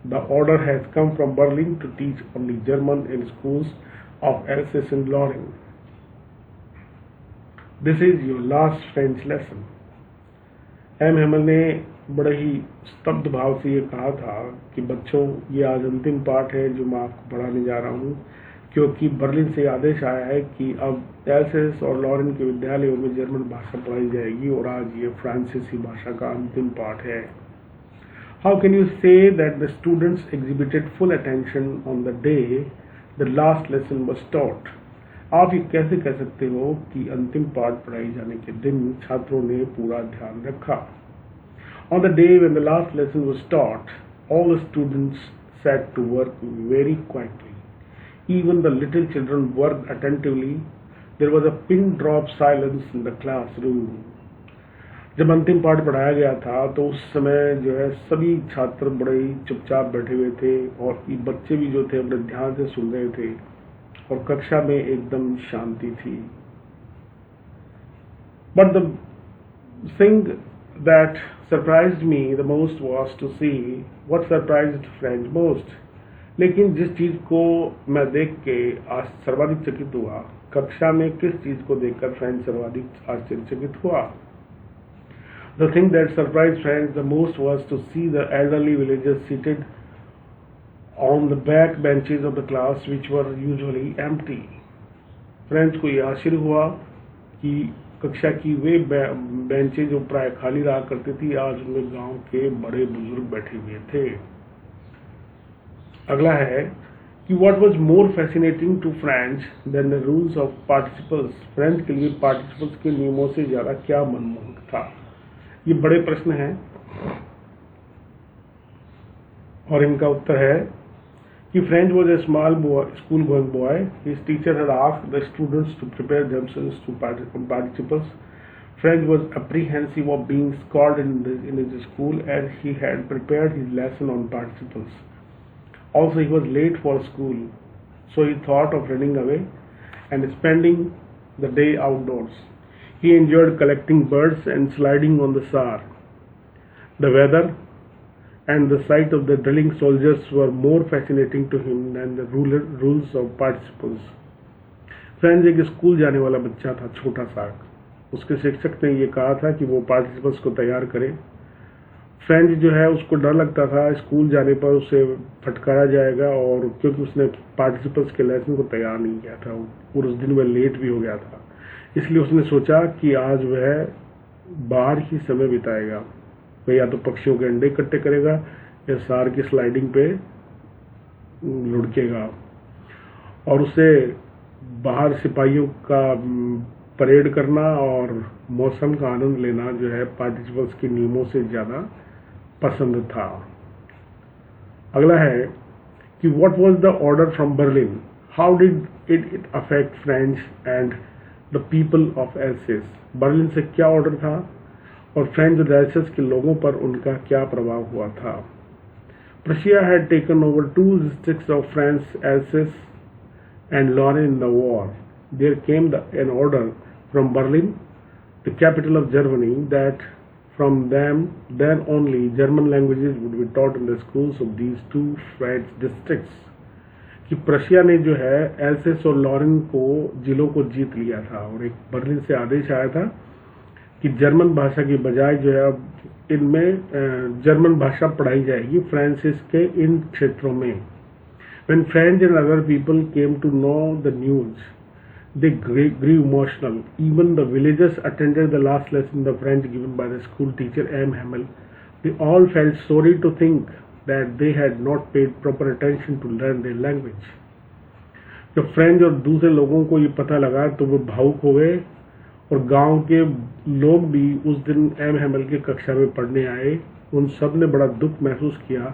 S1: The order has come from Berlin to teach only German in schools of Alsace and Lorraine. This is your last French lesson. M Hamel ने बड़े ही स्तब्ध भाव से ये कहा था कि बच्चों, ये आज अंतिम पाठ है जो मैं आपको पढ़ाने जा रहा हूँ, क्योंकि बर्लिन से आदेश आया है कि अब एल्सेस और लॉरेन के विद्यालयों में जर्मन भाषा पढ़ाई जाएगी और आज ये फ्रांसीसी भाषा का अंतिम पाठ है. How can you say that the students exhibited full attention on the day the last lesson was taught? आप ये कैसे कह सकते हो कि अंतिम पाठ पढ़ाई जाने के दिन छात्रों ने पूरा ध्यान रखा? On the day when the last lesson was taught, all the students sat to work very quietly. Even the little children worked attentively. There was a pin drop silence in the classroom. जब अंतिम पाठ पढ़ाया गया था तो उस समय जो है सभी छात्र बड़े ही चुपचाप बैठे हुए थे और बच्चे भी जो थे अपने ध्यान से सुन रहे थे और कक्षा में एकदम शांति थी. But the thing that surprised me the most was to see what surprised French most. लेकिन जिस चीज को मैं देख के सर्वाधिक चकित हुआ, कक्षा में किस चीज को देखकर फ्रेंच सर्वाधिक आश्चर्यचकित हुआ? The thing that surprised French the most was to see the elderly villagers seated on the back benches of the class which were usually empty. French को यह आश्चर्य हुआ कि कक्षा की वे बेंचेज जो प्राय खाली रहा करती थी, आज उनमें गांव के बड़े बुजुर्ग बैठे हुए थे. अगला है कि what was more fascinating to French than the rules of participles? French के लिए पार्टिसिपल्स के नियमों से ज्यादा क्या मनमोहक था? ये बड़े प्रश्न हैं और इनका उत्तर है कि French was a small boy, school-going boy. His teacher had asked the students to prepare themselves to participles. French was apprehensive of being scolded in his school as he had prepared his lesson on participles. Also, he was late for school, so he thought of running away and spending the day outdoors. He enjoyed collecting birds and sliding on the Saar. The weather and the sight of the drilling soldiers were more fascinating to him than the rules of participles. French एक school जाने वाला बच्चा था, छोटा सा. उसके शिक्षक ने ये कहा था कि वो पार्टिसिपल्स को तैयार करे. फ्रेंच जो है उसको डर लगता था स्कूल जाने पर उसे फटकारा जाएगा, और क्योंकि उसने पार्टिसिपल्स के लेसन को तैयार नहीं किया था और उस दिन वह लेट भी हो गया था, इसलिए उसने सोचा कि आज वह बाहर ही समय बिताएगा. वह या तो पक्षियों के अंडे इकट्ठे करेगा या सार की स्लाइडिंग पे लुढ़केगा, और उसे बाहर सिपाहियों का परेड करना और मौसम का आनंद लेना जो है पार्टिसिपल्स के नियमों से ज़्यादा पसंद था. अगला है कि what was the order from Berlin? How did it affect French and the people of else's? Berlin से क्या ऑर्डर था और फ्रेंच और एल्सेस के लोगों पर उनका क्या प्रभाव हुआ था? Prussia had taken over 2 districts of France, Alsace and Lorraine in the war. There came an order from Berlin, the capital of Germany, that from then only German languages would be taught in the schools of these 2 French districts. कि प्रशिया ने जो है else's और Lauren को जिलों को जीत लिया था और एक बर्लिन से आदेश आया था कि जर्मन भाषा की बजाय जो है अब इनमें जर्मन भाषा पढ़ाई जाएगी फ्रांसीस के इन क्षेत्रों में. When French and other people came to know the news, they grew emotional. Even the villagers attended the last lesson, the French given by the school teacher M. Hamel. They all felt sorry to think that they had not paid proper attention to learn their language. जब French और दूसरे लोगों को ये पता लगा तो वो भावुक हो गए और गांव के लोग भी उस दिन एम हैमल की कक्षा में पढ़ने आए। उन सब ने बड़ा दुख महसूस किया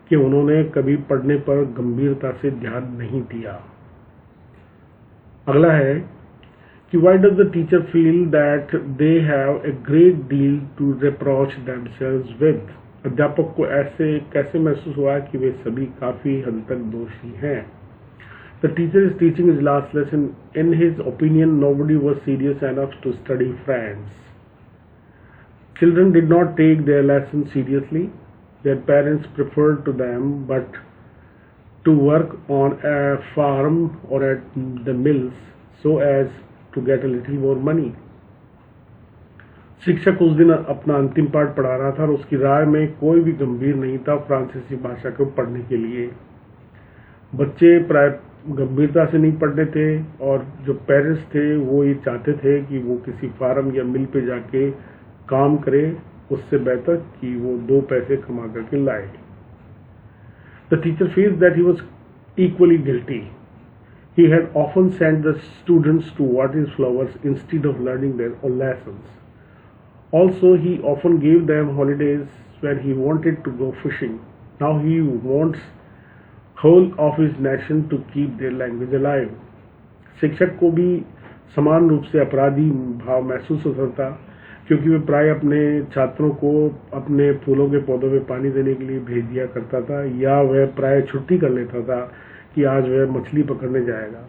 S1: कि उन्होंने कभी पढ़ने पर गंभीरता से ध्यान नहीं दिया। अगला है कि why does the teacher feel that they have a great deal to reproach themselves with? अध्यापक को ऐसे कैसे महसूस हुआ कि वे सभी काफी हद तक दोषी हैं। The teacher is teaching his last lesson. In his opinion, nobody was serious enough to study French. Children did not take their lessons seriously. Their parents preferred to them but to work on a farm or at the mills so as to get a little more money. शिक्षक उस दिन अपना अंतिम पाठ पढ़ा रहा था और उसकी राय में कोई भी गंभीर नहीं था फ्रांसीसी भाषा को पढ़ने के लिए। बच्चे प्राय गंभीरता से नहीं पढ़ते थे और जो पेरेंट्स थे वो ये चाहते थे कि वो किसी फार्म या मिल पे जाके काम करे, उससे बेहतर कि वो 2 पैसे कमा करके लाए। The teacher feels that he was equally guilty. He had often sent the students to water his flowers instead of learning their own lessons. Also, he often gave them holidays when he wanted to go fishing. Now he wants whole of his nation to keep their language alive. शिक्षक को भी समान रूप से अपराधी भाव महसूस होता था क्योंकि वे प्राय अपने छात्रों को अपने फूलों के पौधों में पानी देने के लिए भेज दिया करता था या वह प्राय छुट्टी कर लेता था कि आज वह मछली पकड़ने जाएगा।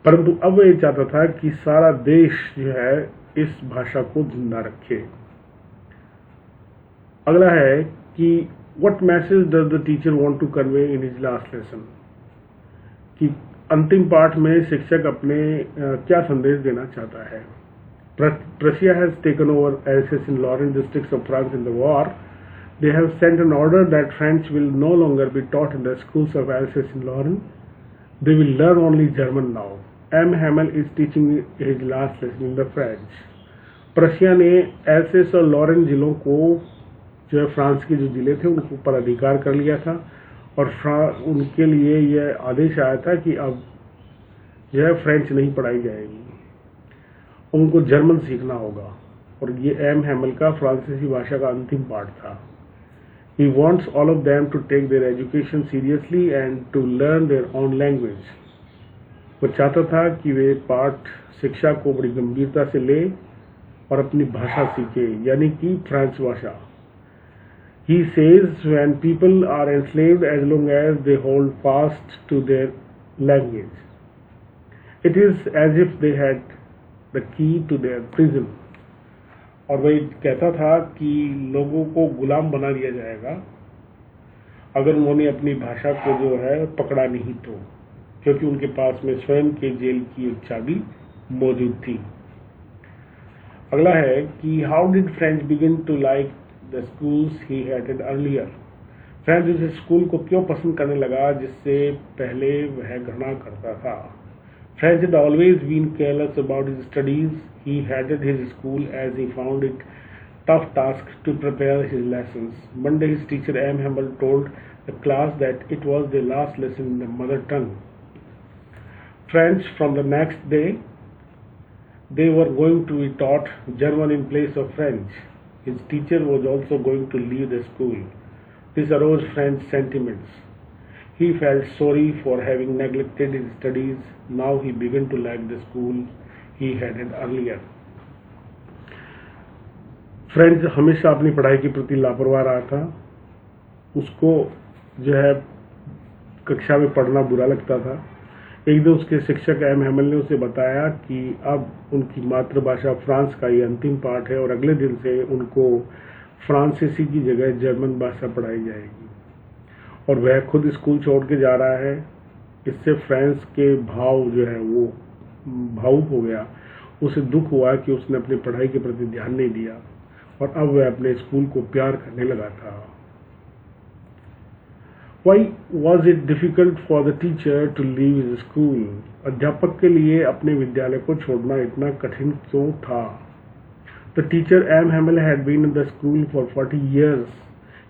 S1: परंतु अब वह चाहता था कि सारा देश जो है इस भाषा को जिंदा रखे। अगला है कि what message does the teacher want to convey in his last lesson? कि अंतिम पाठ में शिक्षक अपने क्या संदेश देना चाहता है। Prussia has taken over Alsace-Lorraine districts of France in the war. They have sent an order that French will no longer be taught in the schools of Alsace-Lorraine. They will learn only German now. M. Hamel is teaching his last lesson in the French. Prussia ने else's और Lauren जिलों को जो है France के जो जिले थे उनको पर अधिकार कर लिया था और उनके लिए यह आदेश आया था कि अब जो है फ्रेंच नहीं पढ़ाई जाएगी, उनको जर्मन सीखना होगा। और ये एम हैमल का फ्रांसीसी भाषा का अंतिम पाठ था। He wants all of them to take their education seriously and to learn their own language. वो चाहता था कि वे पाठ शिक्षा को बड़ी गंभीरता से ले और अपनी भाषा सीखे, यानी कि फ्रेंच भाषा। He says when people are enslaved as long as they hold fast to their language, it is as if they had the key to their prison. और वही कहता था कि लोगों को गुलाम बना दिया जाएगा अगर उन्होंने अपनी भाषा को जो है पकड़ा नहीं तो, क्योंकि उनके पास में स्वयं के जेल की एक चाबी मौजूद थी। अगला है कि how did French begin to like the schools he had earlier. French उस स्कूल को क्यों पसंद करने लगा जिससे पहले वह घृणा करता था। French had always been careless about his studies. He hated his school as he found it tough task to prepare his lessons. Monday, his teacher M. Hamel told the class that it was their last lesson in the mother tongue, French. From the next day, they were going to be taught German in place of French. His teacher was also going to leave the school. This aroused French sentiments. He felt sorry for having neglected his studies. Now he began to like the school he had earlier. French हमेशा अपनी पढ़ाई के प्रति लापरवाह रहा था। उसको जो है कक्षा में पढ़ना बुरा लगता था। एक दिन उसके शिक्षक एम हैमल ने उसे बताया कि अब उनकी मातृभाषा फ्रांस का ये अंतिम पाठ है और अगले दिन से उनको फ्रांसीसी की जगह जर्मन भाषा पढ़ाई जाएगी और वह खुद स्कूल छोड़ के जा रहा है। इससे फ्रेंच के भाव जो है वो भावुक हो गया। उसे दुख हुआ कि उसने अपनी पढ़ाई के प्रति ध्यान नहीं दिया और अब वह अपने स्कूल को प्यार करने लगा था। Why was it difficult for the teacher to leave his school? अध्यापक के लिए अपने विद्यालय को छोड़ना इतना कठिन क्यों था? The teacher M. Hamel had been in the school for 40 years.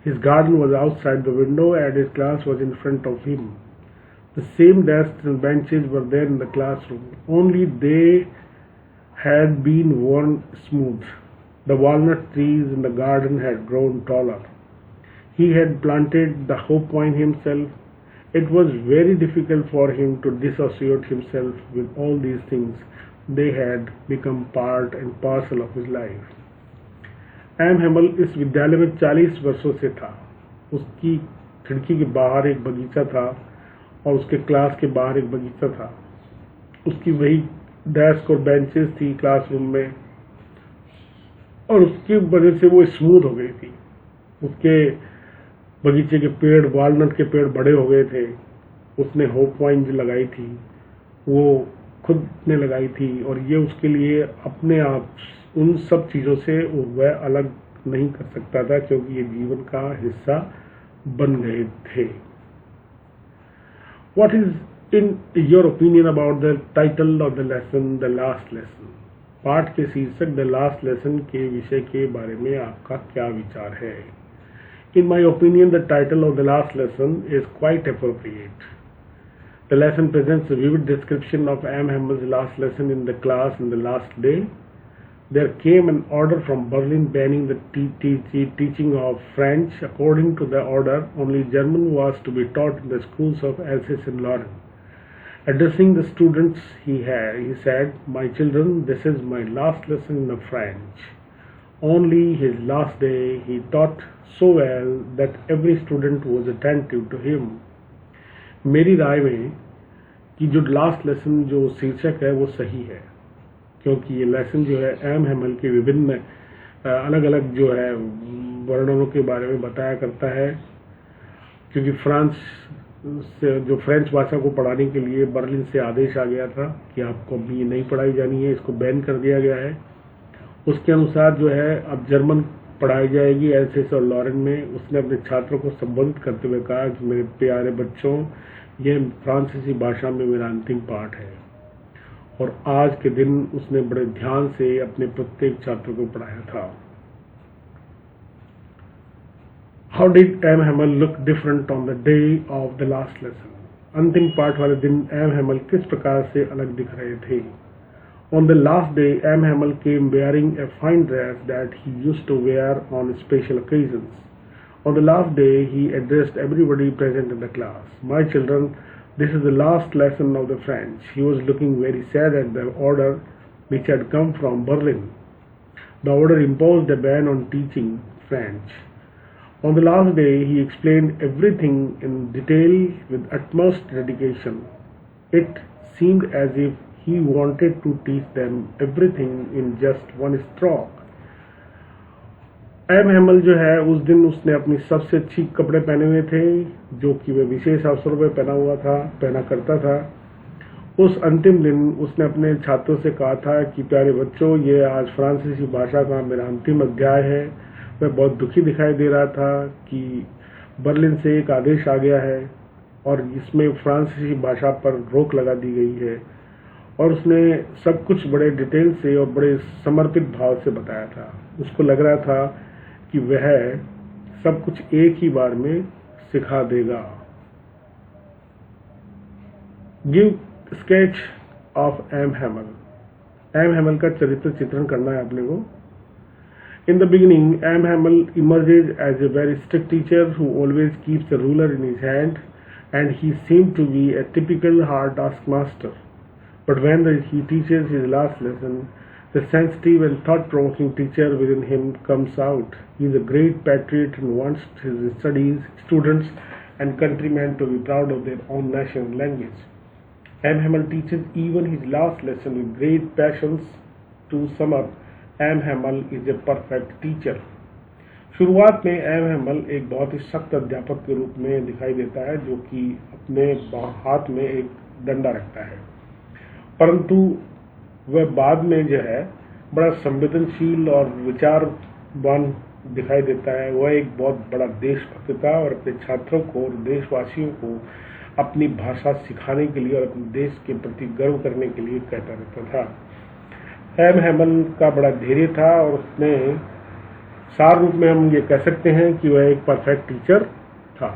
S1: His garden was outside the window and his class was in front of him. The same desks and benches were there in the classroom, only they had been worn smooth. The walnut trees in the garden had grown taller. He had planted the hope vine himself. It was very difficult for him to dissociate himself with all these things. They had become part and parcel of his life. M Hamel इस विद्यालय में 40 वर्षों से था. उसकी खिड़की के बाहर एक बगीचा था और उसके क्लास के बाहर एक बगीचा था. उसकी वही डेस्क और बेंचेस थी क्लासरूम में और उसकी वजह से वो स्मूथ हो गई थी. उसके बगीचे के पेड़, वालनट के पेड़ बड़े हो गए थे. उसने होप वाइन जो लगाई थी वो खुद ने लगाई थी और ये उसके लिए अपने आप उन सब चीज़ों से वह अलग नहीं कर सकता था क्योंकि ये जीवन का हिस्सा बन गए थे. What is in your opinion about the title of the lesson, the last lesson? पाठ के शीर्षक the last lesson के विषय के बारे में आपका क्या विचार है? In my opinion, the title of the last lesson is quite appropriate. The lesson presents a vivid description of M. Hamel's last lesson in the class in the last day. There came an order from Berlin banning the teaching of French. According to the order, only German was to be taught in the schools of Alsace and Lorraine. Addressing the students, he said, "My children, this is my last lesson in the French." Only his last day, he taught so well that every student was attentive to him. मेरी राय में कि जो last lesson जो शीर्षक है वो सही है क्योंकि ये लेसन जो है एम हेमल के विभिन्न अलग अलग जो है वर्णनों के बारे में बताया करता है क्योंकि फ्रांस से जो फ्रेंच भाषा को पढ़ाने के लिए बर्लिन से आदेश आ गया था कि आपको अभी ये नहीं पढ़ाई जानी है, इसको बैन कर दिया गया है. उसके अनुसार जो है अब जर्मन पढ़ाई जाएगी एल्सेस और लॉरेन में. उसने अपने छात्रों को संबोधित करते हुए कहा कि मेरे प्यारे बच्चों, यह फ्रांसीसी भाषा में मेरा अंतिम पाठ है. और आज के दिन उसने बड़े ध्यान से अपने प्रत्येक छात्र को पढ़ाया था. How did M. Hamel look different on the day of the last lesson? अंतिम पाठ वाले दिन M. Hamel किस प्रकार से अलग दिख रहे थे? On the last day, M. Hamel came wearing a fine dress that he used to wear on special occasions. On the last day, he addressed everybody present in the class. "My children, this is the last lesson of the French." He was looking very sad at the order which had come from Berlin. The order imposed a ban on teaching French. On the last day, he explained everything in detail with utmost dedication. It seemed as if he wanted to teach them everything in just one stroke. M Hamel जो है उस दिन उसने अपनी सबसे अच्छी कपड़े पहने हुए थे जो कि वह विशेष अवसरों पर पहना करता था. उस अंतिम दिन उसने अपने छात्रों से कहा था कि प्यारे बच्चों, ये आज फ्रांसीसी भाषा का मेरा अंतिम अध्याय है. वह बहुत दुखी दिखाई दे रहा था कि बर्लिन से एक आदेश आ गया है और इसमें फ्रांसीसी भाषा पर रोक लगा दी गई है. और उसने सब कुछ बड़े डिटेल से और बड़े समर्पित भाव से बताया था. उसको लग रहा था कि वह सब कुछ एक ही बार में सिखा देगा. Give sketch of M Hamel. M Hamel का चरित्र चित्रण करना है अपने को. In the beginning, M. Hamel emerges as a very strict teacher who always keeps a ruler in his hand, and he seemed to be a typical hard taskmaster. But when he teaches his last lesson, the sensitive and thought-provoking teacher within him comes out. He is a great patriot and wants his students and countrymen to be proud of their own national language. M. Hamel teaches even his last lesson with great passions. To sum up, M. Hamel is a perfect teacher. शुरुआत में M Hemal एक बहुत ही सख्त अध्यापक के रूप में दिखाई देता है जो कि अपने हाथ में एक डंडा रखता है, परंतु वह बाद में जो है बड़ा संवेदनशील और विचारवान दिखाई देता है. वह एक बहुत बड़ा देशभक्त था और अपने छात्रों को और देशवासियों को अपनी भाषा सिखाने के लिए और अपने देश के प्रति गर्व करने के लिए कहता रहता था. एम हैमल का बड़ा धैर्य था और उसने सार रूप में हम ये कह सकते हैं कि वह एक परफेक्ट टीचर था।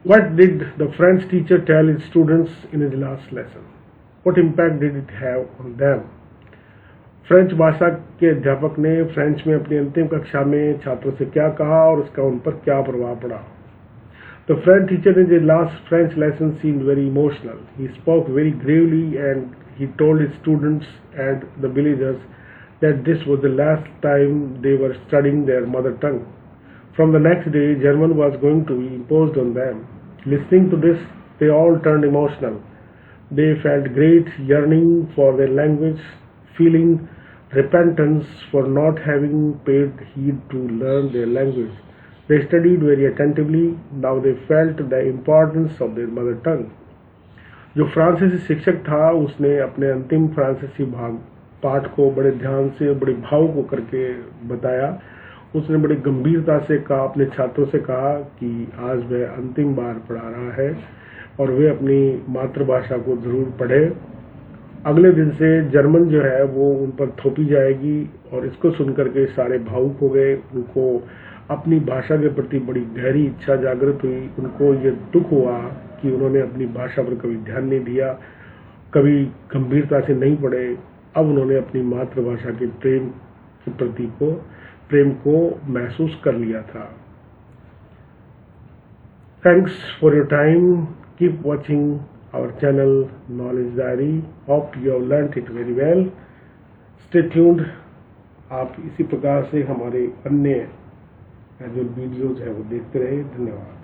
S1: What did the French teacher tell his students in his last lesson? What impact did it have on them? French भाषा के अध्यापक ने फ्रेंच में अपनी अंतिम कक्षा में छात्रों से क्या कहा और उसका उन पर क्या प्रभाव पड़ा? The French teacher in the last French lesson seemed very emotional. He spoke very gravely and he told his students and the villagers that this was the last time they were studying their mother tongue. From the next day, German was going to be imposed on them. Listening to this, they all turned emotional. They felt great yearning for their language, feeling repentance for not having paid heed to learn their language. They studied very attentively. Now they felt the importance of their mother tongue. जो फ्रांसीसी शिक्षक था उसने अपने अंतिम फ्रांसीसी पाठ को बड़े ध्यान से बड़े भावुक होकर के बताया। उसने बड़ी गंभीरता से कहा, अपने छात्रों से कहा कि आज वह अंतिम बार पढ़ा रहा है और वे अपनी मातृभाषा को जरूर पढ़े। अगले दिन से जर्मन जो है वो उन पर थोपी जाएगी और इसको सुनकर के सारे भावुक हो गए। उनको अपनी भाषा के प्रति बड़ी गहरी इच्छा जागृत हुई। उनको ये दुख हुआ कि उन्होंने अपनी भाषा पर कभी ध्यान नहीं दिया, कभी गंभीरता से नहीं पढ़े। अब उन्होंने अपनी मातृभाषा के प्रेम के प्रति प्रेम को महसूस कर लिया था। Thanks for your time. Keep watching our channel Knowledge Diary. Hope you have learned it very well. Stay tuned. आप इसी प्रकार से हमारे अन्य जो वीडियोज है वो देखते रहे। धन्यवाद।